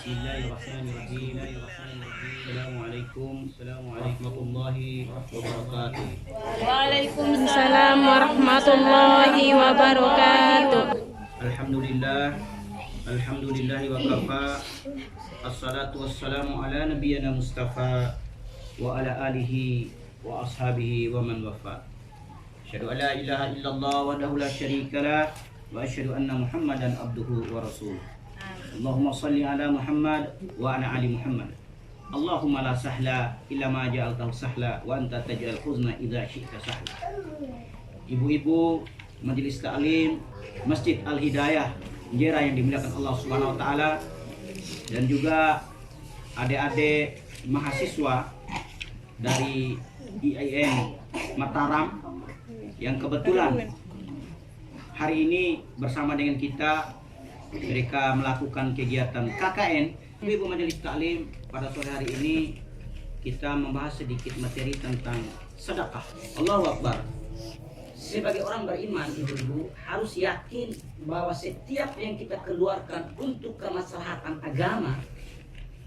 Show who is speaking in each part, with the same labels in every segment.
Speaker 1: Bismillahirrahmanirrahim. Assalamualaikum warahmatullahi wabarakatuh.
Speaker 2: Waalaikumsalam warahmatullahi wabarakatuh.
Speaker 1: Alhamdulillah wa kafa. Assalatu wassalamu ala nabiyyina Mustafa wa ala alihi wa ashabihi wa man wafa. Asyhadu an la ilaha illallah wahdahu la syarika lah wa asyhadu anna Muhammadan abduhu wa rasuluh. Allahumma salli ala Muhammad wa ala ali Muhammad. Allahumma la sahla illa ma ja'altahu sahla wa anta taj'al huzna idza syi'ta sahla. Ibu-ibu Majelis Ta'lim Masjid Al-Hidayah Jera yang dimuliakan Allah Subhanahu wa taala, dan juga adik-adik mahasiswa dari IAIN Mataram yang kebetulan hari ini bersama dengan kita, mereka melakukan kegiatan KKN. Ibu Majelis Taklim, pada sore hari ini kita membahas sedikit materi tentang sedekah. Allahu Akbar. Sebagai orang beriman, ibu-ibu harus yakin bahwa setiap yang kita keluarkan untuk kemaslahatan agama,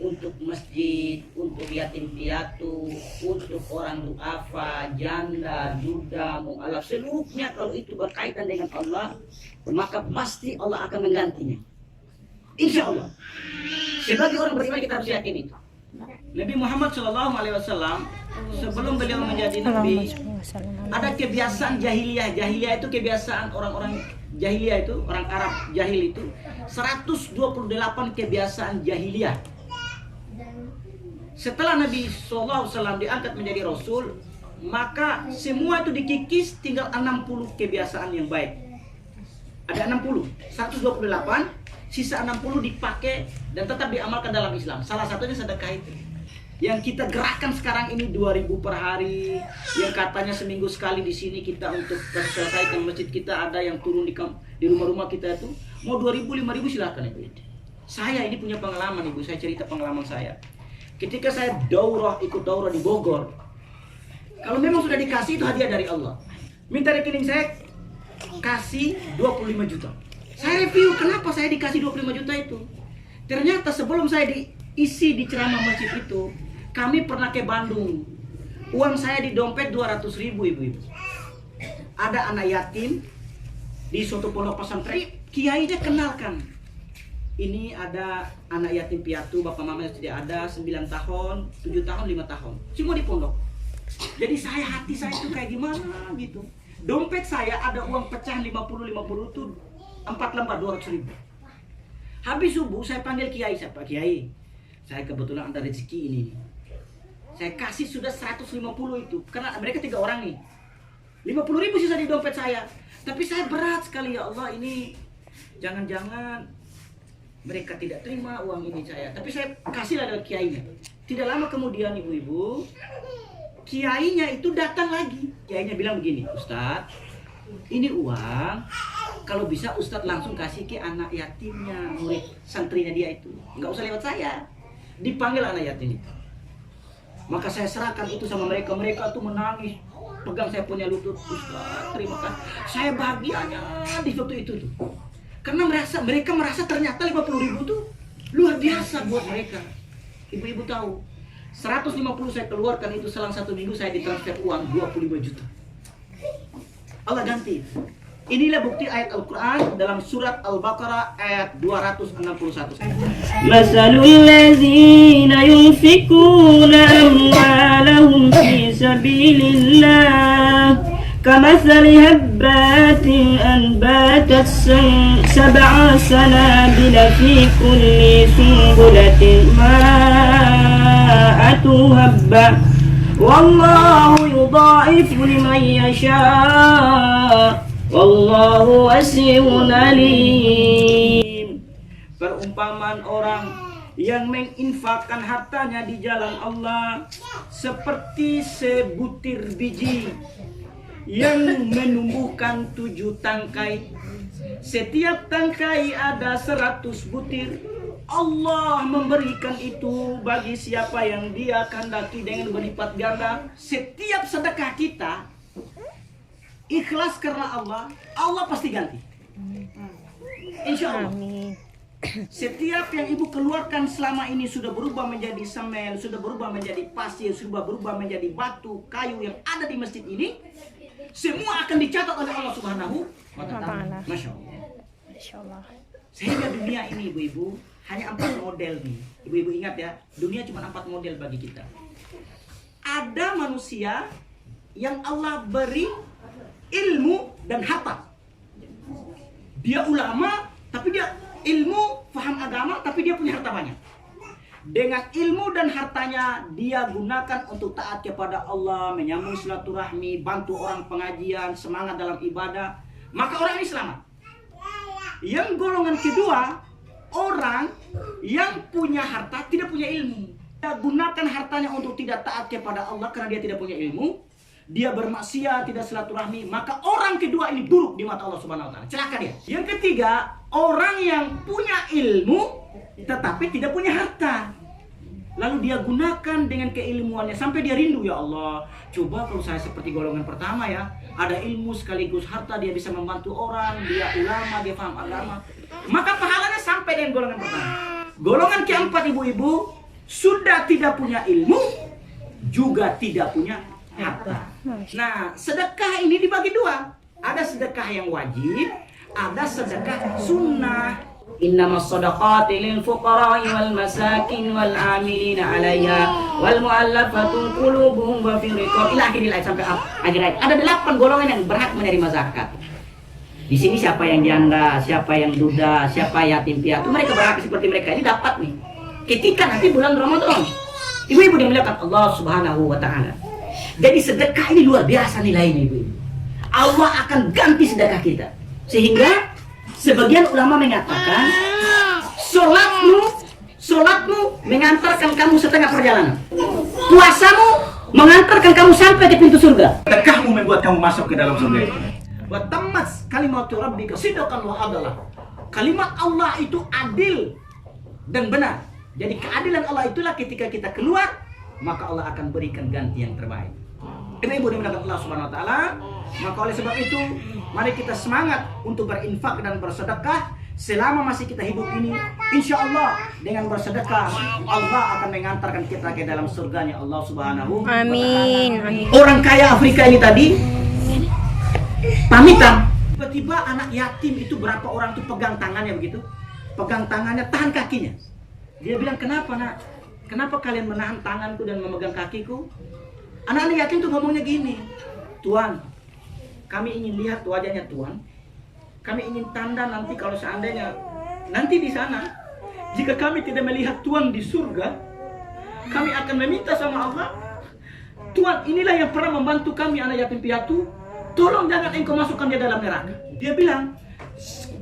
Speaker 1: untuk masjid, untuk yatim piatu, untuk orang duafa, janda, duda, mu'alaf, seluruhnya kalau itu berkaitan dengan Allah, maka pasti Allah akan menggantinya. Insya Allah. Sebagai orang beriman kita harus yakin itu. Nabi Muhammad SAW sebelum beliau menjadi Nabi, ada kebiasaan jahiliyah. Jahiliyah itu kebiasaan orang-orang jahiliyah, itu orang Arab jahil itu 128 kebiasaan jahiliyah. Setelah Nabi SAW diangkat menjadi Rasul, maka semua itu dikikis, tinggal 60 kebiasaan yang baik. Ada 60, 128, sisa 60 dipakai dan tetap diamalkan dalam Islam. Salah satunya sedekah itu. Yang kita gerakan sekarang ini 2.000 per hari, yang katanya seminggu sekali di sini kita untuk selesaikan masjid kita, ada yang turun di rumah-rumah kita itu mau 2.000, 5.000 silakan ibu. Saya ini punya pengalaman ibu, saya cerita pengalaman saya. Ketika saya ikut daurah di Bogor, kalau memang sudah dikasih itu hadiah dari Allah. Minta rekening saya, kasih 25 juta. Saya review kenapa saya dikasih 25 juta itu. Ternyata sebelum saya diisi di ceramah masjid itu, kami pernah ke Bandung. Uang saya di dompet 200.000 ibu-ibu. Ada anak yatim di suatu pondok pesantren, kiainya kenalkan. Ini ada anak yatim piatu, bapak mamanya tidak ada, 9 tahun, 7 tahun, 5 tahun. Semua di pondok. Jadi hati saya itu kayak gimana gitu. Dompet saya ada uang pecahan 50 itu 4 lembar 200.000. Habis subuh saya panggil kiai, saya Pak Kiai, saya kebetulan ada rezeki ini. Saya kasih sudah 150 itu, karena mereka 3 orang nih. 50.000 sisa di dompet saya. Tapi saya berat sekali, ya Allah, ini jangan-jangan mereka tidak terima uang ini saya. Tapi saya kasihlah dari kiainya. Tidak lama kemudian ibu-ibu, kiainya itu datang lagi. Kiainya bilang begini, Ustadz, ini uang, kalau bisa Ustadz langsung kasih ke anak yatimnya, murid santrinya dia itu. Nggak usah lewat saya. Dipanggil anak yatim itu. Maka saya serahkan itu sama mereka. Mereka tuh menangis, pegang saya punya lutut. Ustadz, terima kasih. Saya bahagianya di waktu itu tuh. Karena mereka merasa ternyata 50.000 tuh luar biasa buat mereka. Ibu-ibu tahu, 150 saya keluarkan itu selang 1 minggu saya ditransfer uang 25 juta. Allah ganti. Inilah bukti ayat Al-Quran dalam surat Al-Baqarah ayat 261.
Speaker 3: Masalul ladzina yunfikuna amwalahum fi sabilillah kamathali habbatin anbatat sab'a sanabila fi kulli sunbulatin ma'atu habba wallahu yudha'ifu liman yasha'. Wallahu wasi'un alim.
Speaker 1: Perumpamaan orang yang menginfakkan hartanya di jalan Allah seperti sebutir biji yang menumbuhkan 7 tangkai. Setiap tangkai ada 100 butir. Allah memberikan itu bagi siapa yang Dia kehendaki dengan berlipat ganda. Setiap sedekah kita ikhlas karena Allah, Allah pasti ganti. Insya Allah. Setiap yang ibu keluarkan selama ini sudah berubah menjadi semen, sudah berubah menjadi pasir, sudah berubah menjadi batu, kayu yang ada di masjid ini, semua akan dicatat oleh Allah Subhanahu wa Ta'ala. Masya Allah.
Speaker 2: Masya Allah.
Speaker 1: Sehingga dunia ini ibu-ibu hanya 4 model nih. Ibu-ibu ingat ya, dunia cuma 4 model bagi kita. Ada manusia yang Allah beri ilmu dan harta. Dia ulama, tapi dia ilmu, paham agama, tapi dia punya harta banyak. Dengan ilmu dan hartanya dia gunakan untuk taat kepada Allah, menyambung silaturahmi, bantu orang pengajian, semangat dalam ibadah, maka orang ini selamat. Yang golongan kedua, orang yang punya harta tidak punya ilmu. Dia gunakan hartanya untuk tidak taat kepada Allah karena dia tidak punya ilmu. Dia bermaksiat, tidak silaturahmi, maka orang kedua ini buruk di mata Allah Subhanahu wa Ta'ala. Celaka dia. Yang ketiga, orang yang punya ilmu tetapi tidak punya harta. Lalu dia gunakan dengan keilmuannya sampai dia rindu, ya Allah, coba kalau saya seperti golongan pertama ya, ada ilmu sekaligus harta, dia bisa membantu orang, dia ulama, dia paham agama, maka pahalanya sampai dengan golongan pertama. Golongan keempat ibu-ibu sudah tidak punya ilmu, juga tidak punya harta. Nah, sedekah ini dibagi 2. Ada sedekah yang wajib, ada sedekah sunnah. Innamas shadaqati lil fuqara'i wal masakin wal 'amilina 'alaiha wal mu'allafati qulubuhum wa fil riqab ila akhir ayat sampai akhir ayat. Ada 8 golongan yang berhak menerima zakat. Di sini siapa yang janda, siapa yang duda, siapa yatim piatu, mereka berhak seperti mereka ini dapat nih. Ketika nanti bulan Ramadan. Ibu-ibu dimuliakan Allah Subhanahu wa Ta'ala. Jadi sedekah ini luar biasa nilainya, ibu-ibu. Allah akan ganti sedekah kita. Sehingga sebagian ulama mengatakan Sholatmu mengantarkan kamu setengah perjalanan. Puasamu mengantarkan kamu sampai ke pintu surga. Sedekahmu membuat kamu masuk ke dalam surga. Wa tammat kalimatu rabbika sidqan wa adalah. Kalimat Allah itu adil dan benar. Jadi keadilan Allah itulah ketika kita keluar, maka Allah akan berikan ganti yang terbaik. Ibu-ibu dimuliakan Allah Subhanahu wa Ta'ala. Maka oleh sebab itu, mari kita semangat untuk berinfak dan bersedekah selama masih kita hidup ini. Insya Allah dengan bersedekah Allah akan mengantarkan kita ke dalam surganya Allah Subhanahu wa Ta'ala.
Speaker 2: Amin.
Speaker 1: Orang kaya Afrika ini tadi pamitan. Tiba-tiba anak yatim itu berapa orang tuh pegang tangannya begitu, pegang tangannya, tahan kakinya. Dia bilang, kenapa nak? Kenapa kalian menahan tanganku dan memegang kakiku? Anak-anak yatim tuh ngomongnya gini, Tuan, kami ingin lihat wajahnya Tuan. Kami ingin tanda nanti kalau seandainya nanti di sana, jika kami tidak melihat Tuan di surga, kami akan meminta sama Allah, Tuan, inilah yang pernah membantu kami anak yatim piatu, tolong jangan engkau masukkan dia dalam neraka. Dia bilang,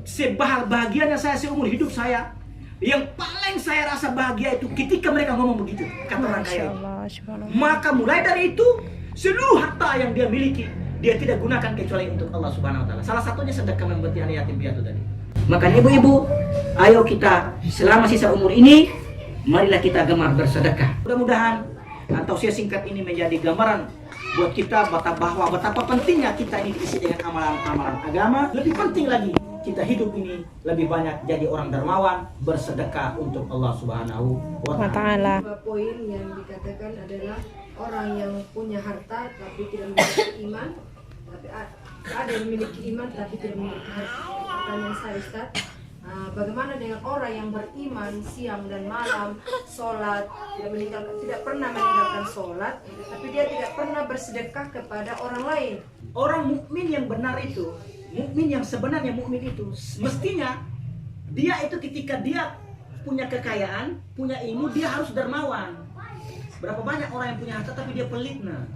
Speaker 1: sebahagianya saya seumur hidup saya, yang paling saya rasa bahagia itu ketika mereka ngomong begitu, kata orang kaya. Maka mulai dari itu, seluruh harta yang dia miliki, dia tidak gunakan kecuali untuk Allah Subhanahu wa Ta'ala. Salah satunya sedekah memberi anak yatim piatu tadi. Makanya ibu-ibu, ayo kita selama sisa umur ini, marilah kita gemar bersedekah. Mudah-mudahan tausiah singkat ini menjadi gambaran buat kita bahwa betapa pentingnya kita ini diisi dengan amalan-amalan agama. Lebih penting lagi, kita hidup ini lebih banyak jadi orang dermawan, bersedekah untuk Allah Subhanahu wa Ta'ala.
Speaker 4: Poin yang dikatakan adalah orang yang punya harta tapi tidak memiliki iman, tapi ada yang memiliki iman tapi tidak memiliki harta. Pertanyaan saya, Ustaz, bagaimana dengan orang yang beriman siang dan malam, sholat, tidak pernah meninggalkan sholat, tapi dia tidak pernah bersedekah kepada orang lain?
Speaker 1: Orang mukmin yang benar itu, mukmin yang sebenarnya mukmin itu, mestinya dia itu ketika dia punya kekayaan, punya ilmu, dia harus dermawan. Berapa banyak orang yang punya harta tapi dia pelit, nah.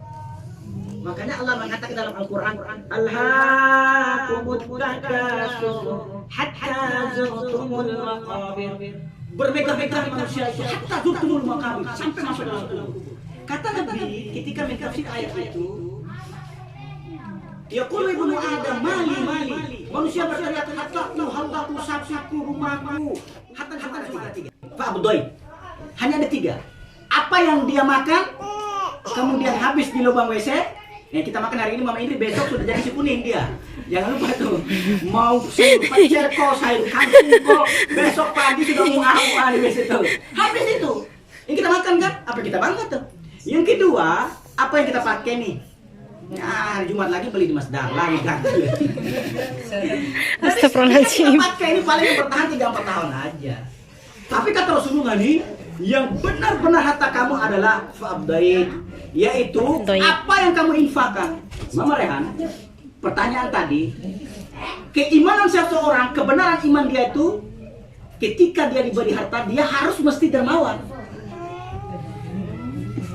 Speaker 1: Makanya Allah mengatakan dalam Al-Quran, Alhaakumut takatsur hatta zurtumul maqabir. Bermegah-megah manusia itu hatta zurtumul maqabir, sampai masuk dalam kubur. Kata Nabi ketika mentafsir ayat itu, yaqulu ibnu Adam mali. Manusia berteriak, hartaku, sapiku, rumahku. Hatta ada tiga. Fa'budoi. Hanya ada 3. Apa yang dia makan, kemudian habis di lubang WC, Yang kita makan hari ini Mama Indri besok sudah jadi si kuning dia. Jangan lupa tuh. Mau sayur pecer kok, sayur kangkung kok. Besok pagi sudah mau awal di situ. Habis itu. Yang kita makan kan? Apa kita bangga tuh? Yang kedua, apa yang kita pakai nih? Nah, hari Jumat lagi beli di Mas Dahlan kan.
Speaker 2: Astagfirullahaladzim.
Speaker 1: Kita pakai ini paling yang bertahan 3-4 tahun aja. Tapi kata Rasulullah nih, yang benar-benar harta kamu adalah fa'abdaid, yaitu apa yang kamu infakkan. Mama Rehan, pertanyaan tadi, keimanan seseorang, kebenaran iman dia itu ketika dia diberi harta, dia harus mesti dermawan.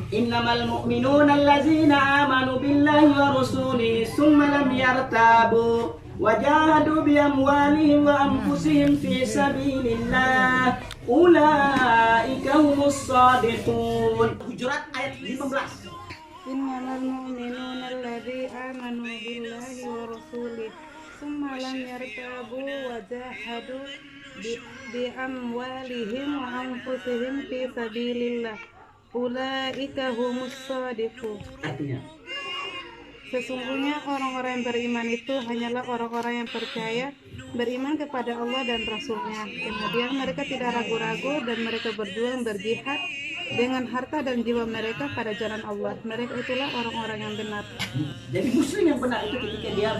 Speaker 1: Innamal mu'minuna allazina amanu billahi wa rasulihi summa lam yartabu wajahadu bi amwalihim wa anfusihim fi sabilillah ulaika humus shadiqun. Hujurat ayat 15.
Speaker 5: Innamal mu'minuna alladzi amanu billahi wa rasulihi tsumma lam yartabu wa jahadu bi amwalihim wa anfusihim fi sabilillah ulaika humus shadiqun.
Speaker 1: Artinya,
Speaker 5: sesungguhnya orang-orang yang beriman itu hanyalah orang-orang yang percaya, beriman kepada Allah dan Rasul-Nya. Kemudian mereka tidak ragu-ragu dan mereka berjuang berjihad dengan harta dan jiwa mereka pada jalan Allah. Mereka itulah orang-orang yang benar.
Speaker 1: jadi muslim yang benar itu ketika dia